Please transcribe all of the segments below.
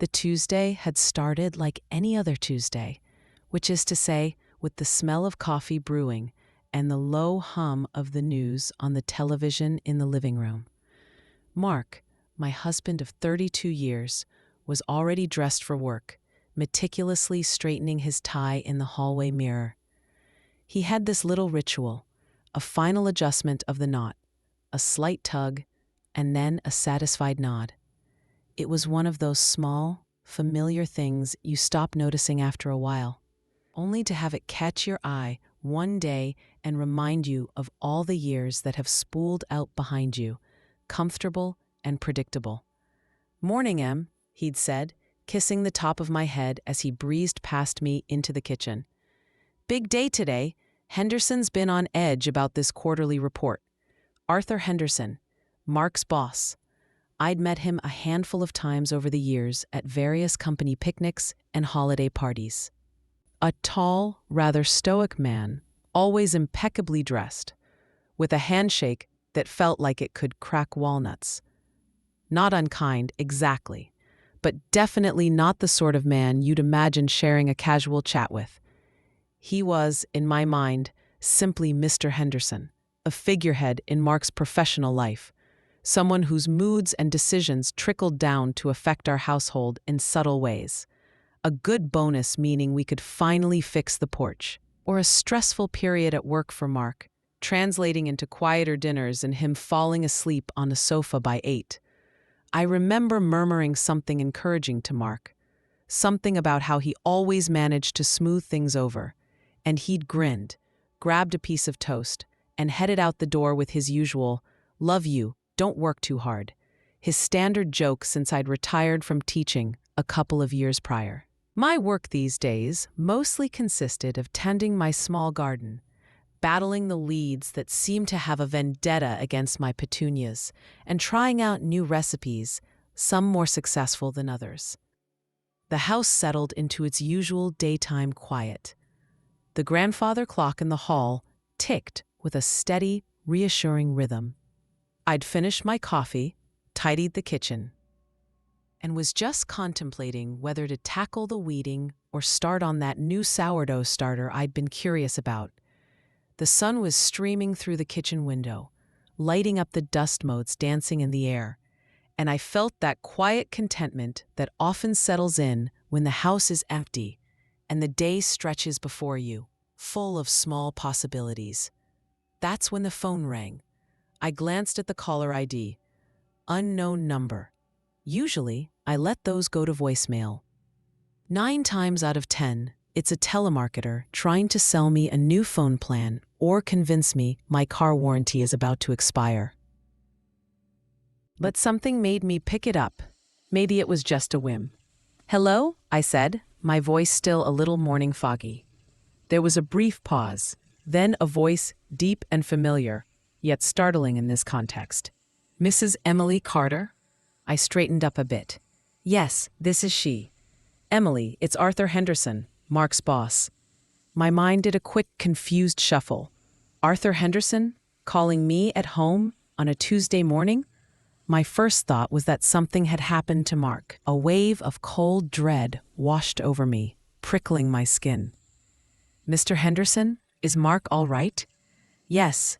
The Tuesday had started like any other Tuesday, which is to say, with the smell of coffee brewing and the low hum of the news on the television in the living room. Mark, my husband of 32 years, was already dressed for work, meticulously straightening his tie in the hallway mirror. He had this little ritual, a final adjustment of the knot, a slight tug, and then a satisfied nod. It was one of those small, familiar things you stop noticing after a while, only to have it catch your eye one day and remind you of all the years that have spooled out behind you, comfortable and predictable. "Morning, Em," he'd said, kissing the top of my head as he breezed past me into the kitchen. "Big day today. Henderson's been on edge about this quarterly report." Arthur Henderson, Mark's boss. I'd met him a handful of times over the years at various company picnics and holiday parties. A tall, rather stoic man, always impeccably dressed, with a handshake that felt like it could crack walnuts. Not unkind, exactly, but definitely not the sort of man you'd imagine sharing a casual chat with. He was, in my mind, simply Mr. Henderson, a figurehead in Mark's professional life, someone whose moods and decisions trickled down to affect our household in subtle ways. A good bonus meaning we could finally fix the porch, or a stressful period at work for Mark, translating into quieter dinners and him falling asleep on a sofa by 8. I remember murmuring something encouraging to Mark, something about how he always managed to smooth things over, and he'd grinned, grabbed a piece of toast, and headed out the door with his usual, "Love you, don't work too hard," his standard joke since I'd retired from teaching a couple of years prior. My work these days mostly consisted of tending my small garden, battling the weeds that seemed to have a vendetta against my petunias, and trying out new recipes, some more successful than others. The house settled into its usual daytime quiet. The grandfather clock in the hall ticked with a steady, reassuring rhythm. I'd finished my coffee, tidied the kitchen, and was just contemplating whether to tackle the weeding or start on that new sourdough starter I'd been curious about. The sun was streaming through the kitchen window, lighting up the dust motes dancing in the air, and I felt that quiet contentment that often settles in when the house is empty and the day stretches before you, full of small possibilities. That's when the phone rang. I glanced at the caller ID. Unknown number. Usually, I let those go to voicemail. 9 times out of 10, it's a telemarketer trying to sell me a new phone plan or convince me my car warranty is about to expire. But something made me pick it up. Maybe it was just a whim. "Hello?" I said, my voice still a little morning foggy. There was a brief pause, then a voice deep and familiar, yet startling in this context. "Mrs. Emily Carter?" I straightened up a bit. "Yes, this is she. Emily, it's Arthur Henderson, Mark's boss." My mind did a quick, confused shuffle. Arthur Henderson? Calling me at home on a Tuesday morning? My first thought was that something had happened to Mark. A wave of cold dread washed over me, prickling my skin. "Mr. Henderson, is Mark all right?" Yes,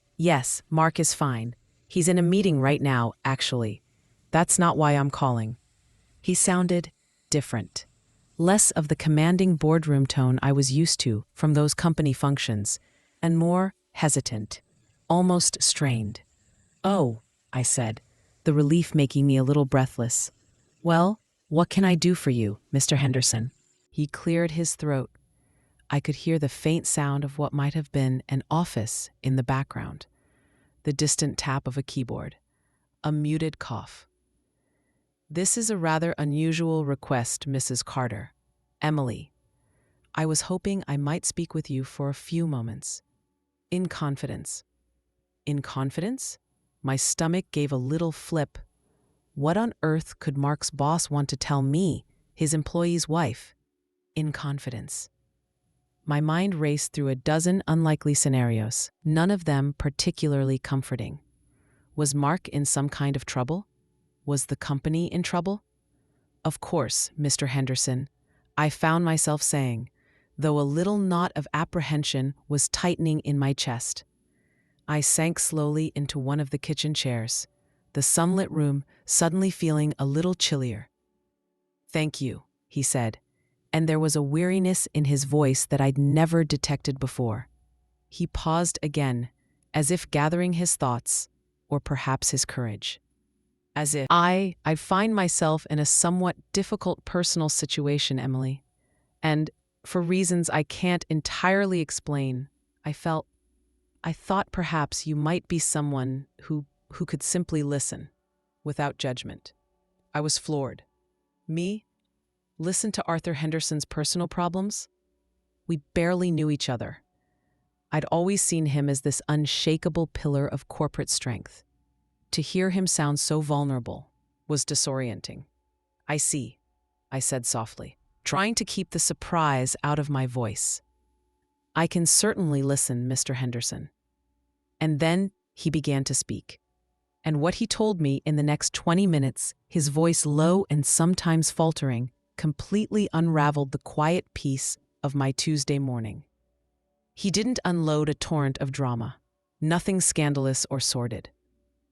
Mark is fine. He's in a meeting right now, actually. That's not why I'm calling." He sounded different. Less of the commanding boardroom tone I was used to from those company functions, and more hesitant, almost strained. "Oh," I said, the relief making me a little breathless. "Well, what can I do for you, Mr. Henderson?" He cleared his throat. I could hear the faint sound of what might have been an office in the background, the distant tap of a keyboard, a muted cough. "This is a rather unusual request, Mrs. Carter. Emily, I was hoping I might speak with you for a few moments. In confidence." In confidence? My stomach gave a little flip. What on earth could Mark's boss want to tell me, his employee's wife? In confidence. My mind raced through a dozen unlikely scenarios, none of them particularly comforting. Was Mark in some kind of trouble? Was the company in trouble? Of course, Mr. Henderson, I found myself saying, though a little knot of apprehension was tightening in my chest. I sank slowly into one of the kitchen chairs, the sunlit room suddenly feeling a little chillier. "Thank you," he said, and there was a weariness in his voice that I'd never detected before. He paused again, as if gathering his thoughts, or perhaps his courage. As if I find myself in a somewhat difficult personal situation, Emily, and for reasons I can't entirely explain, I thought perhaps you might be someone who could simply listen, without judgment. I was floored. Me? Listen to Arthur Henderson's personal problems? We barely knew each other. I'd always seen him as this unshakable pillar of corporate strength. To hear him sound so vulnerable was disorienting. "I see," I said softly, trying to keep the surprise out of my voice. "I can certainly listen, Mr. Henderson." And then he began to speak. And what he told me in the next 20 minutes, his voice low and sometimes faltering, completely unraveled the quiet peace of my Tuesday morning. He didn't unload a torrent of drama, nothing scandalous or sordid.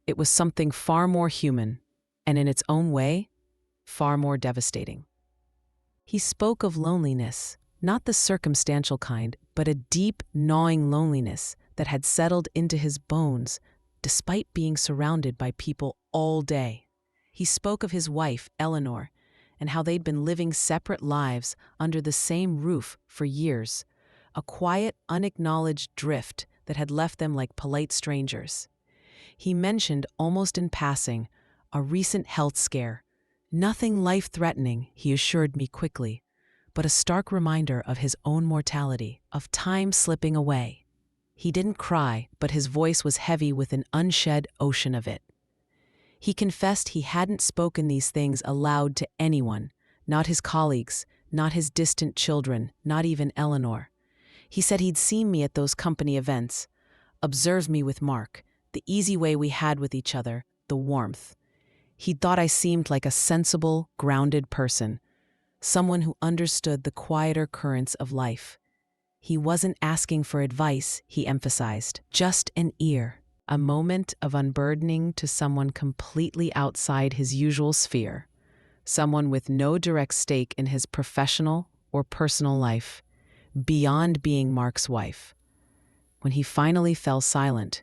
It was something far more human, and in its own way, far more devastating. He spoke of loneliness, not the circumstantial kind, but a deep, gnawing loneliness that had settled into his bones despite being surrounded by people all day. He spoke of his wife, Eleanor, and how they'd been living separate lives under the same roof for years, a quiet, unacknowledged drift that had left them like polite strangers. He mentioned, almost in passing, a recent health scare. Nothing life-threatening, he assured me quickly, but a stark reminder of his own mortality, of time slipping away. He didn't cry, but his voice was heavy with an unshed ocean of it. He confessed he hadn't spoken these things aloud to anyone, not his colleagues, not his distant children, not even Eleanor. He said he'd seen me at those company events, observed me with Mark, the easy way we had with each other, the warmth. He thought I seemed like a sensible, grounded person, someone who understood the quieter currents of life. He wasn't asking for advice, he emphasized, just an ear, a moment of unburdening to someone completely outside his usual sphere, someone with no direct stake in his professional or personal life, beyond being Mark's wife. When he finally fell silent,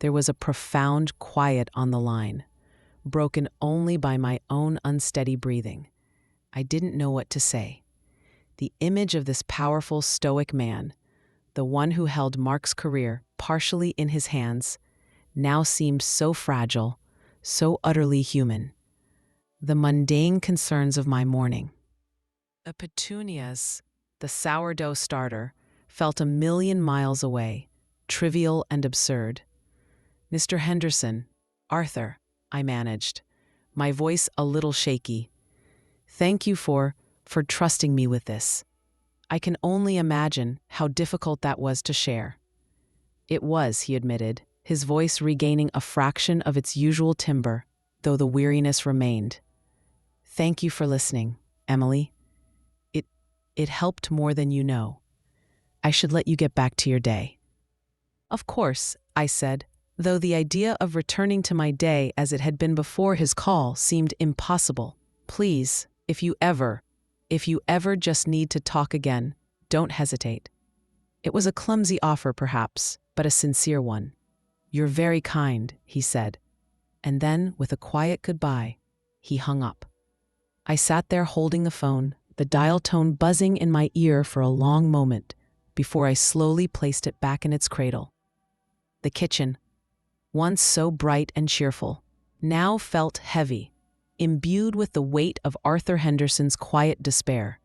there was a profound quiet on the line, broken only by my own unsteady breathing. I didn't know what to say. The image of this powerful, stoic man, the one who held Mark's career partially in his hands, now seemed so fragile, so utterly human. The mundane concerns of my morning. The petunias, the sourdough starter, felt a million miles away, trivial and absurd. "Mr. Henderson, Arthur," I managed, my voice a little shaky. "Thank you for trusting me with this. I can only imagine how difficult that was to share." It was, he admitted, his voice regaining a fraction of its usual timbre, though the weariness remained. "Thank you for listening, Emily. It helped more than you know. I should let you get back to your day." "Of course," I said, though the idea of returning to my day as it had been before his call seemed impossible. "Please, if you ever just need to talk again, don't hesitate." It was a clumsy offer, perhaps, but a sincere one. "You're very kind," he said. And then, with a quiet goodbye, he hung up. I sat there holding the phone, the dial tone buzzing in my ear for a long moment, before I slowly placed it back in its cradle. The kitchen, once so bright and cheerful, now felt heavy, imbued with the weight of Arthur Henderson's quiet despair.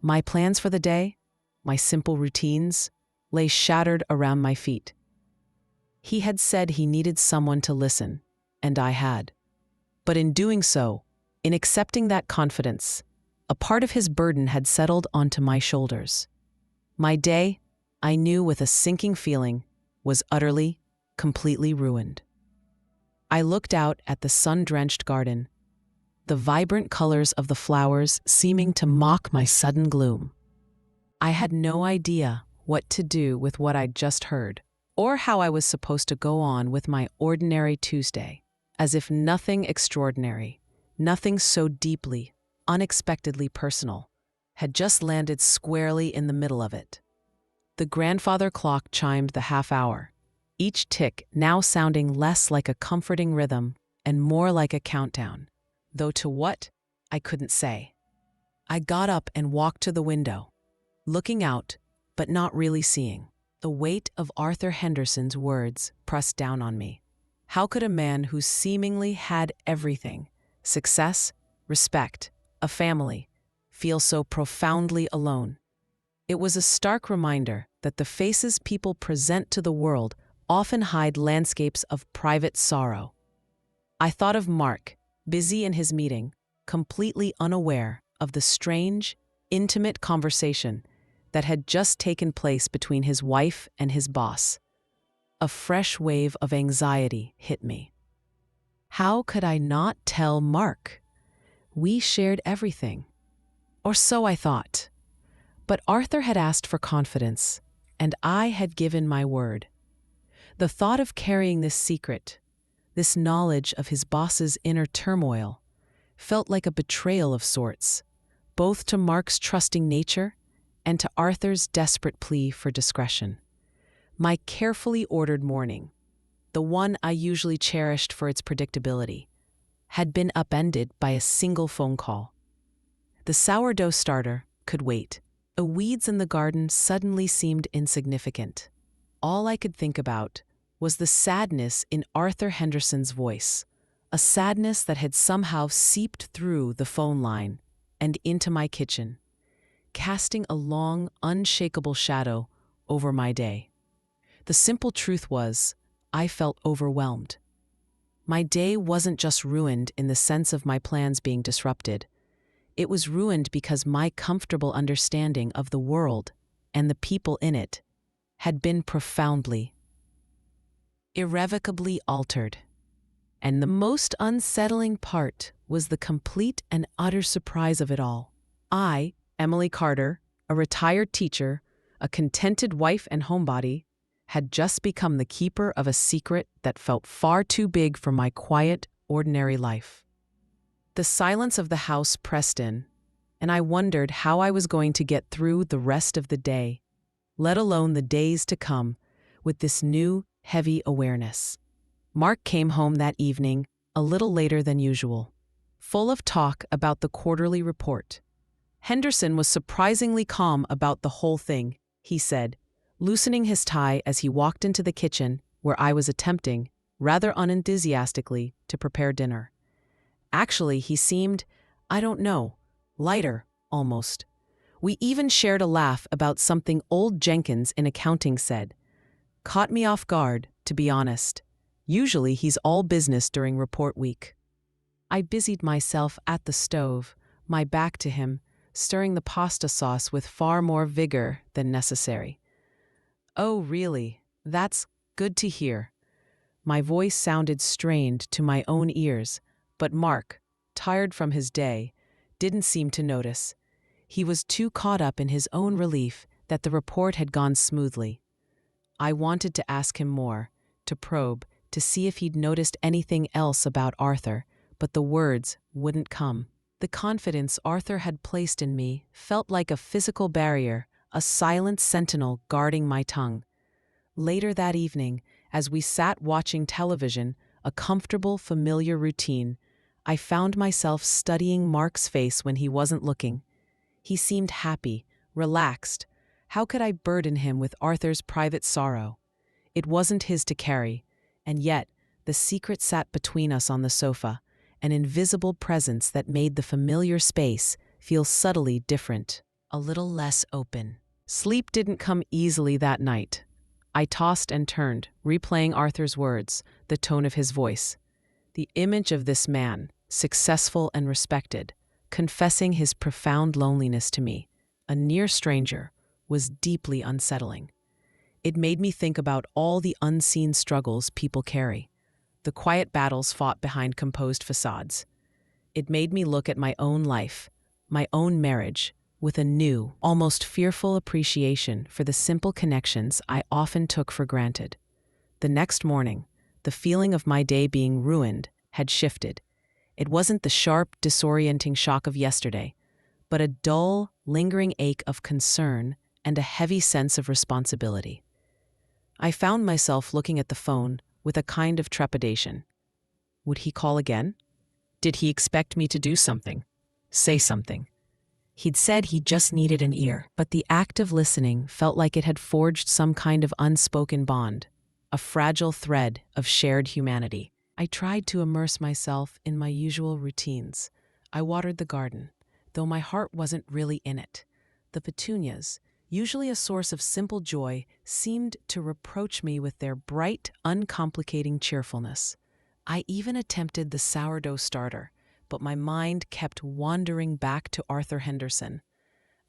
My plans for the day, my simple routines, lay shattered around my feet. He had said he needed someone to listen, and I had. But in doing so, in accepting that confidence, a part of his burden had settled onto my shoulders. My day, I knew with a sinking feeling, was utterly, completely ruined. I looked out at the sun-drenched garden, the vibrant colors of the flowers seeming to mock my sudden gloom. I had no idea what to do with what I'd just heard, or how I was supposed to go on with my ordinary Tuesday, as if nothing extraordinary, nothing so deeply, unexpectedly personal, had just landed squarely in the middle of it. The grandfather clock chimed the half hour, each tick now sounding less like a comforting rhythm and more like a countdown, though to what, I couldn't say. I got up and walked to the window, looking out, but not really seeing. The weight of Arthur Henderson's words pressed down on me. How could a man who seemingly had everything, success, respect, a family, feel so profoundly alone? It was a stark reminder that the faces people present to the world often hide landscapes of private sorrow. I thought of Mark, busy in his meeting, completely unaware of the strange, intimate conversation that had just taken place between his wife and his boss. A fresh wave of anxiety hit me. How could I not tell Mark? We shared everything. Or so I thought. But Arthur had asked for confidence, and I had given my word. The thought of carrying this secret, this knowledge of his boss's inner turmoil, felt like a betrayal of sorts, both to Mark's trusting nature and to Arthur's desperate plea for discretion. My carefully ordered morning, the one I usually cherished for its predictability, had been upended by a single phone call. The sourdough starter could wait. The weeds in the garden suddenly seemed insignificant. All I could think about was the sadness in Arthur Henderson's voice, a sadness that had somehow seeped through the phone line and into my kitchen, casting a long, unshakable shadow over my day. The simple truth was, I felt overwhelmed. My day wasn't just ruined in the sense of my plans being disrupted. It was ruined because my comfortable understanding of the world and the people in it had been profoundly, irrevocably altered. And the most unsettling part was the complete and utter surprise of it all. I, Emily Carter, a retired teacher, a contented wife and homebody, had just become the keeper of a secret that felt far too big for my quiet, ordinary life. The silence of the house pressed in, and I wondered how I was going to get through the rest of the day, let alone the days to come, with this new, heavy awareness. Mark came home that evening, a little later than usual, full of talk about the quarterly report. Henderson was surprisingly calm about the whole thing, he said, loosening his tie as he walked into the kitchen where I was attempting, rather unenthusiastically, to prepare dinner. Actually, he seemed, I don't know, lighter, almost. We even shared a laugh about something old Jenkins in accounting said. Caught me off guard, to be honest. Usually he's all business during report week. I busied myself at the stove, my back to him, stirring the pasta sauce with far more vigor than necessary. Oh, really? That's good to hear. My voice sounded strained to my own ears, but Mark, tired from his day, didn't seem to notice. He was too caught up in his own relief that the report had gone smoothly. I wanted to ask him more, to probe, to see if he'd noticed anything else about Arthur, but the words wouldn't come. The confidence Arthur had placed in me felt like a physical barrier, a silent sentinel guarding my tongue. Later that evening, as we sat watching television, a comfortable, familiar routine, I found myself studying Mark's face when he wasn't looking. He seemed happy, relaxed. How could I burden him with Arthur's private sorrow? It wasn't his to carry, and yet the secret sat between us on the sofa, an invisible presence that made the familiar space feel subtly different, a little less open. Sleep didn't come easily that night. I tossed and turned, replaying Arthur's words, the tone of his voice. The image of this man, successful and respected, confessing his profound loneliness to me, a near stranger, was deeply unsettling. It made me think about all the unseen struggles people carry, the quiet battles fought behind composed facades. It made me look at my own life, my own marriage, with a new, almost fearful appreciation for the simple connections I often took for granted. The next morning, the feeling of my day being ruined had shifted. It wasn't the sharp, disorienting shock of yesterday, but a dull, lingering ache of concern and a heavy sense of responsibility. I found myself looking at the phone with a kind of trepidation. Would he call again? Did he expect me to do something? Say something? He'd said he just needed an ear, but the act of listening felt like it had forged some kind of unspoken bond, a fragile thread of shared humanity. I tried to immerse myself in my usual routines. I watered the garden, though my heart wasn't really in it. The petunias, usually a source of simple joy, seemed to reproach me with their bright, uncomplicating cheerfulness. I even attempted the sourdough starter, but my mind kept wandering back to Arthur Henderson.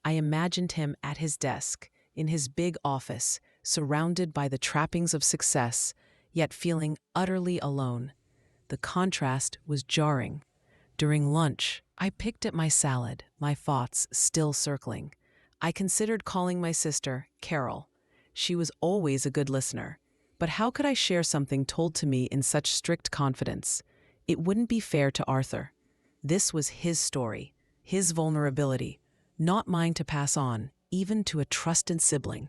I imagined him at his desk, in his big office, surrounded by the trappings of success, yet feeling utterly alone. The contrast was jarring. During lunch, I picked at my salad, my thoughts still circling. I considered calling my sister, Carol. She was always a good listener. But how could I share something told to me in such strict confidence? It wouldn't be fair to Arthur. This was his story, his vulnerability, not mine to pass on, even to a trusted sibling.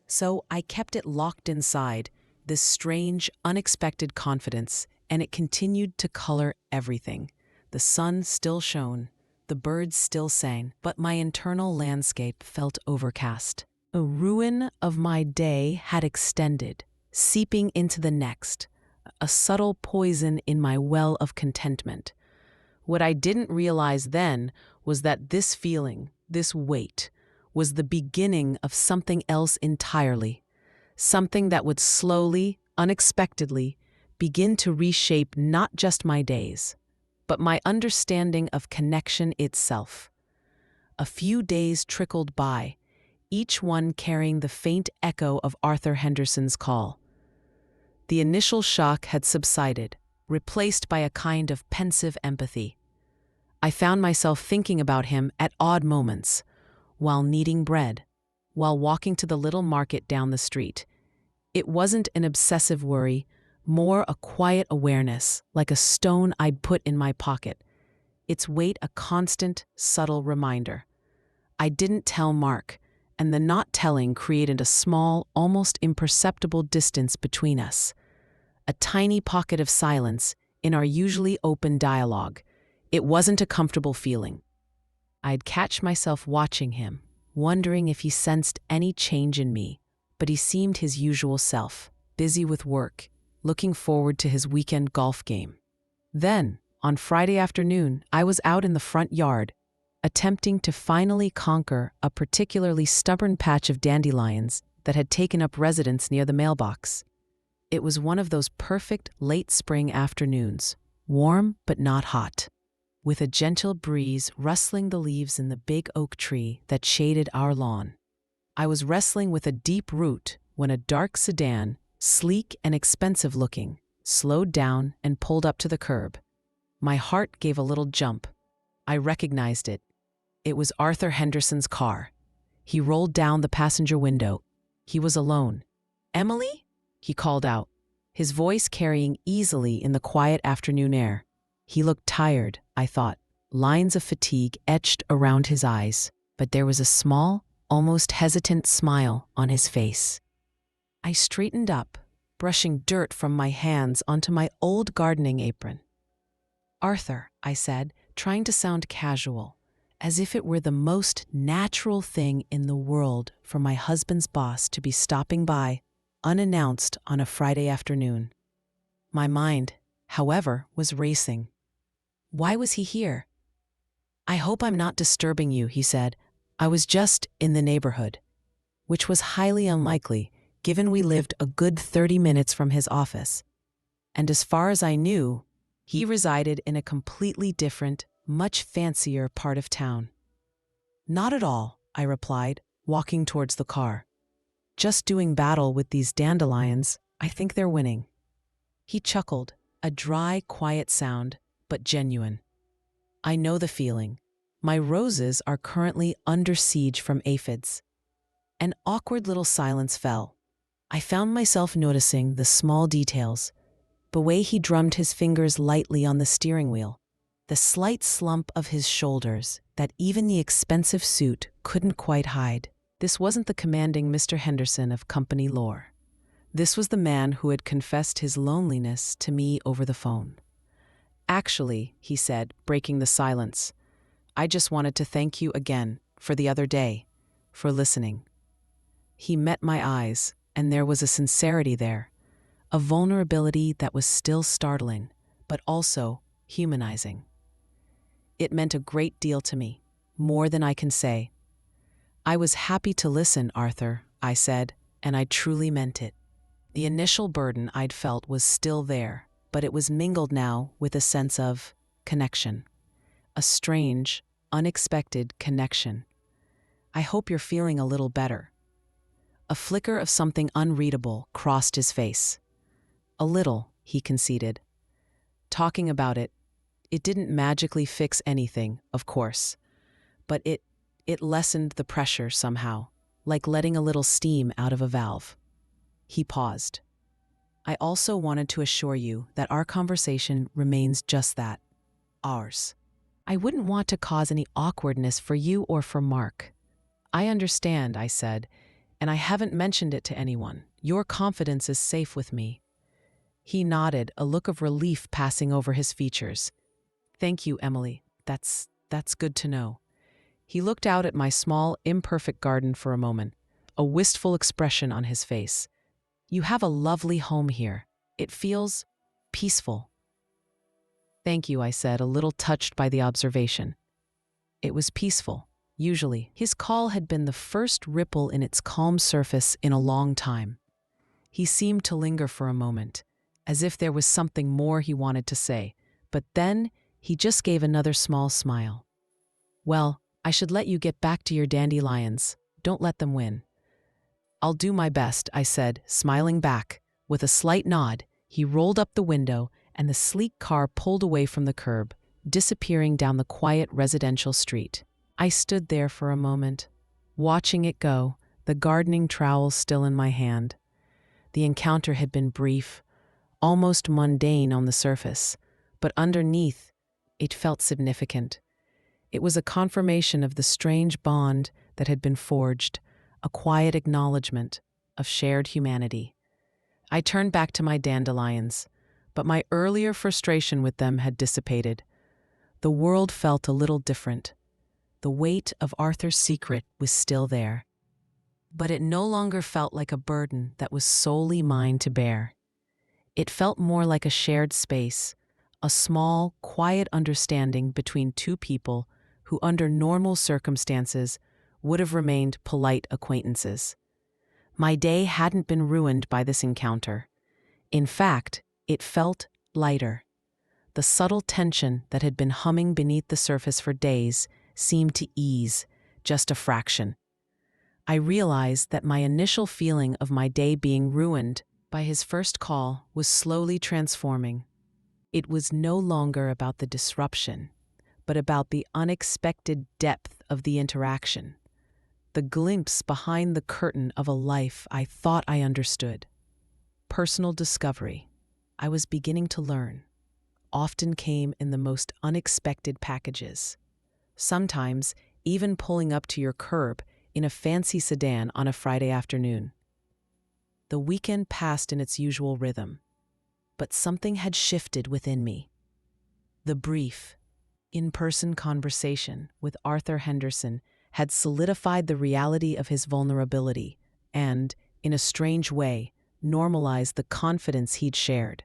So I kept it locked inside, this strange, unexpected confidence, and it continued to color everything. The sun still shone, the birds still sang, but my internal landscape felt overcast. A ruin of my day had extended, seeping into the next, a subtle poison in my well of contentment. What I didn't realize then was that this feeling, this weight, was the beginning of something else entirely, something that would slowly, unexpectedly, begin to reshape not just my days, but my understanding of connection itself. A few days trickled by, each one carrying the faint echo of Arthur Henderson's call. The initial shock had subsided, replaced by a kind of pensive empathy. I found myself thinking about him at odd moments, while kneading bread, while walking to the little market down the street. It wasn't an obsessive worry, more a quiet awareness, like a stone I'd put in my pocket, its weight a constant, subtle reminder. I didn't tell Mark, and the not telling created a small, almost imperceptible distance between us. A tiny pocket of silence in our usually open dialogue. It wasn't a comfortable feeling. I'd catch myself watching him, wondering if he sensed any change in me, but he seemed his usual self, busy with work, looking forward to his weekend golf game. Then, on Friday afternoon, I was out in the front yard, attempting to finally conquer a particularly stubborn patch of dandelions that had taken up residence near the mailbox. It was one of those perfect late spring afternoons, warm but not hot, with a gentle breeze rustling the leaves in the big oak tree that shaded our lawn. I was wrestling with a deep root when a dark sedan, sleek and expensive-looking, slowed down and pulled up to the curb. My heart gave a little jump. I recognized it. It was Arthur Henderson's car. He rolled down the passenger window. He was alone. "Emily?" he called out, his voice carrying easily in the quiet afternoon air. He looked tired, I thought, lines of fatigue etched around his eyes, but there was a small, almost hesitant smile on his face. I straightened up, brushing dirt from my hands onto my old gardening apron. "Arthur," I said, trying to sound casual, as if it were the most natural thing in the world for my husband's boss to be stopping by, unannounced on a Friday afternoon. My mind, however, was racing. Why was he here? "I hope I'm not disturbing you," he said. "I was just in the neighborhood," which was highly unlikely, given we lived a good 30 minutes from his office. And as far as I knew, he resided in a completely different, much fancier part of town. "Not at all," I replied, walking towards the car. "Just doing battle with these dandelions. I think they're winning." He chuckled, a dry, quiet sound, but genuine. I know the feeling. My roses are currently under siege from aphids. An awkward little silence fell. I found myself noticing the small details, the way he drummed his fingers lightly on the steering wheel, the slight slump of his shoulders that even the expensive suit couldn't quite hide. This wasn't the commanding Mr. Henderson of company lore. This was the man who had confessed his loneliness to me over the phone. "Actually," he said, breaking the silence, "I just wanted to thank you again for the other day, for listening." He met my eyes, and there was a sincerity there, a vulnerability that was still startling, but also humanizing. It meant a great deal to me, more than I can say. "I was happy to listen, Arthur," I said, and I truly meant it. The initial burden I'd felt was still there, but it was mingled now with a sense of connection. A strange, unexpected connection. "I hope you're feeling a little better." A flicker of something unreadable crossed his face. "A little," he conceded. "Talking about it didn't magically fix anything, of course, but it lessened the pressure somehow, like letting a little steam out of a valve." He paused. "I also wanted to assure you that our conversation remains just that, ours. I wouldn't want to cause any awkwardness for you or for Mark." "I understand," I said, "and I haven't mentioned it to anyone. Your confidence is safe with me." He nodded, a look of relief passing over his features. "Thank you, Emily. That's good to know." He looked out at my small, imperfect garden for a moment, a wistful expression on his face. "You have a lovely home here. It feels peaceful." "Thank you," I said, a little touched by the observation. It was peaceful, usually. His call had been the first ripple in its calm surface in a long time. He seemed to linger for a moment, as if there was something more he wanted to say, but then he just gave another small smile. "Well, I should let you get back to your dandelions. Don't let them win." "I'll do my best," I said, smiling back. With a slight nod, he rolled up the window, and the sleek car pulled away from the curb, disappearing down the quiet residential street. I stood there for a moment, watching it go, the gardening trowel still in my hand. The encounter had been brief, almost mundane on the surface, but underneath, it felt significant. It was a confirmation of the strange bond that had been forged, a quiet acknowledgement of shared humanity. I turned back to my dandelions, but my earlier frustration with them had dissipated. The world felt a little different. The weight of Arthur's secret was still there, but it no longer felt like a burden that was solely mine to bear. It felt more like a shared space, a small, quiet understanding between two people who under normal circumstances would have remained polite acquaintances. My day hadn't been ruined by this encounter. In fact, it felt lighter. The subtle tension that had been humming beneath the surface for days seemed to ease, just a fraction. I realized that my initial feeling of my day being ruined by his first call was slowly transforming. It was no longer about the disruption, but about the unexpected depth of the interaction, the glimpse behind the curtain of a life I thought I understood. Personal discovery, I was beginning to learn, often came in the most unexpected packages. Sometimes even pulling up to your curb in a fancy sedan on a Friday afternoon. The weekend passed in its usual rhythm, but something had shifted within me. The brief, in-person conversation with Arthur Henderson had solidified the reality of his vulnerability and, in a strange way, normalized the confidence he'd shared.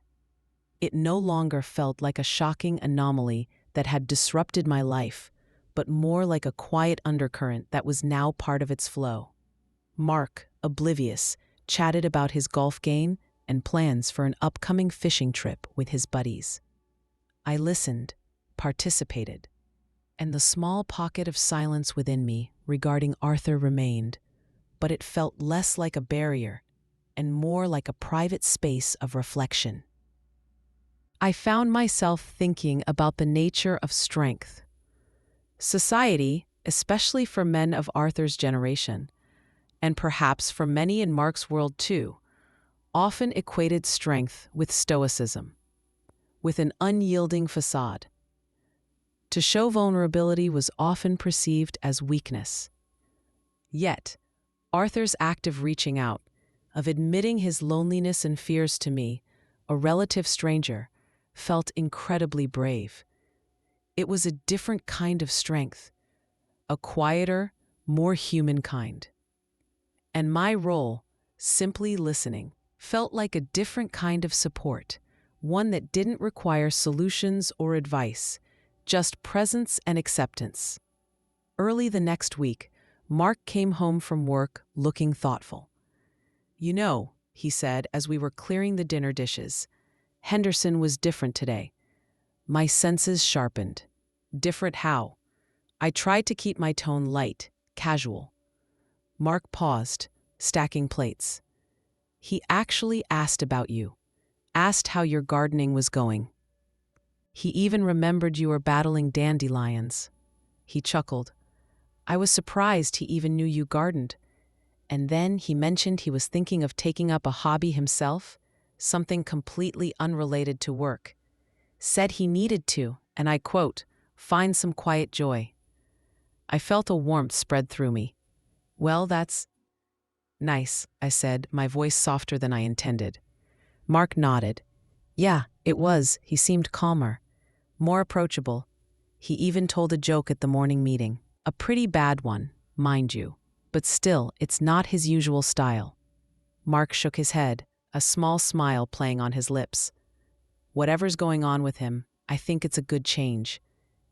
It no longer felt like a shocking anomaly that had disrupted my life, but more like a quiet undercurrent that was now part of its flow. Mark, oblivious, chatted about his golf game and plans for an upcoming fishing trip with his buddies. I listened, participated, and the small pocket of silence within me regarding Arthur remained, but it felt less like a barrier and more like a private space of reflection. I found myself thinking about the nature of strength, Society, especially for men of Arthur's generation, and perhaps for many in Mark's world too, often equated strength with stoicism, with an unyielding facade. To show vulnerability was often perceived as weakness. Yet, Arthur's act of reaching out, of admitting his loneliness and fears to me, a relative stranger, felt incredibly brave. It was a different kind of strength, a quieter, more human kind. And my role, simply listening, felt like a different kind of support, one that didn't require solutions or advice, just presence and acceptance. Early the next week, Mark came home from work looking thoughtful. "You know," he said as we were clearing the dinner dishes, "Henderson was different today. My senses sharpened." "Different how?" I tried to keep my tone light, casual. Mark paused, stacking plates. "He actually asked about you, asked how your gardening was going. He even remembered you were battling dandelions." He chuckled. "I was surprised he even knew you gardened. And then he mentioned he was thinking of taking up a hobby himself, something completely unrelated to work. Said he needed to, and I quote, find some quiet joy." I felt a warmth spread through me. "Well, that's nice," I said, my voice softer than I intended. Mark nodded. "Yeah, it was." He seemed calmer, more approachable. He even told a joke at the morning meeting. A pretty bad one, mind you, but still, it's not his usual style. Mark shook his head, a small smile playing on his lips. "Whatever's going on with him, I think it's a good change.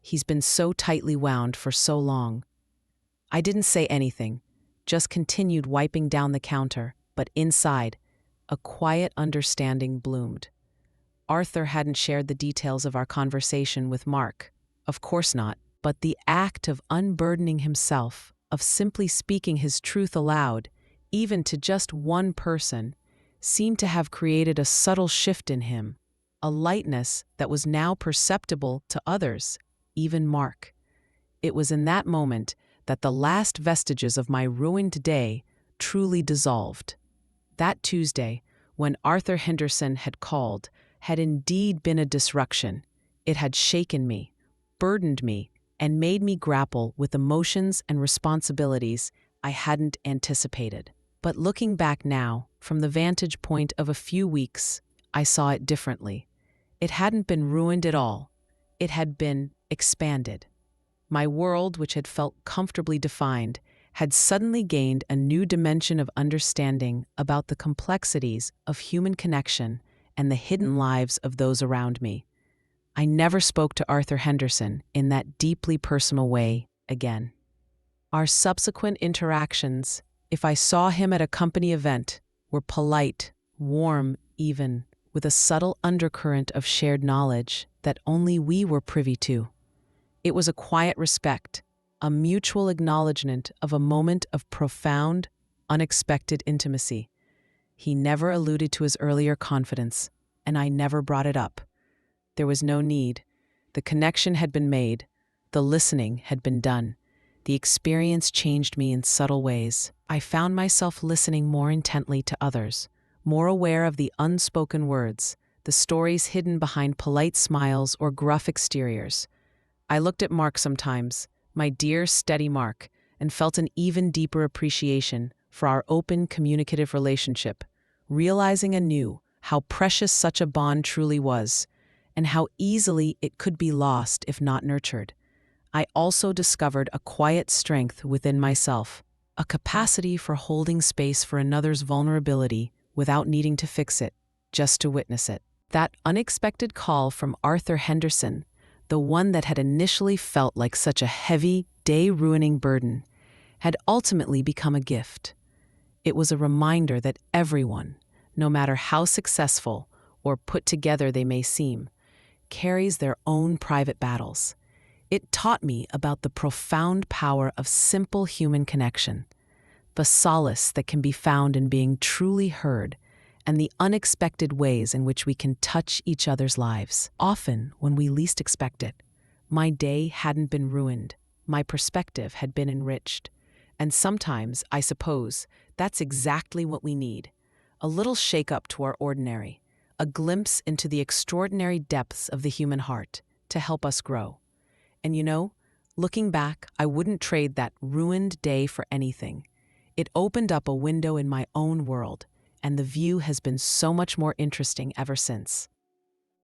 He's been so tightly wound for so long." I didn't say anything, just continued wiping down the counter, but inside, a quiet understanding bloomed. Arthur hadn't shared the details of our conversation with Mark. Of course not, but the act of unburdening himself, of simply speaking his truth aloud, even to just one person, seemed to have created a subtle shift in him, a lightness that was now perceptible to others, even Mark. It was in that moment that the last vestiges of my ruined day truly dissolved. That Tuesday, when Arthur Henderson had called, had indeed been a disruption. It had shaken me, burdened me, and made me grapple with emotions and responsibilities I hadn't anticipated. But looking back now, from the vantage point of a few weeks, I saw it differently. It hadn't been ruined at all. It had been expanded. My world, which had felt comfortably defined, had suddenly gained a new dimension of understanding about the complexities of human connection and the hidden lives of those around me. I never spoke to Arthur Henderson in that deeply personal way again. Our subsequent interactions, if I saw him at a company event, were polite, warm even, with a subtle undercurrent of shared knowledge that only we were privy to. It was a quiet respect, a mutual acknowledgement of a moment of profound, unexpected intimacy. He never alluded to his earlier confidence, and I never brought it up. There was no need. The connection had been made. The listening had been done. The experience changed me in subtle ways. I found myself listening more intently to others, more aware of the unspoken words, the stories hidden behind polite smiles or gruff exteriors. I looked at Mark sometimes, my dear, steady Mark, and felt an even deeper appreciation for our open, communicative relationship, realizing anew how precious such a bond truly was, and how easily it could be lost if not nurtured. I also discovered a quiet strength within myself, a capacity for holding space for another's vulnerability without needing to fix it, just to witness it. That unexpected call from Arthur Henderson, the one that had initially felt like such a heavy, day-ruining burden, had ultimately become a gift. It was a reminder that everyone, no matter how successful or put together they may seem, carries their own private battles. It taught me about the profound power of simple human connection, the solace that can be found in being truly heard, and the unexpected ways in which we can touch each other's lives, often when we least expect it. My day hadn't been ruined. my perspective had been enriched. And sometimes, I suppose, that's exactly what we need. A little shake-up to our ordinary, a glimpse into the extraordinary depths of the human heart to help us grow. And looking back, I wouldn't trade that ruined day for anything. It opened up a window in my own world, and the view has been so much more interesting ever since.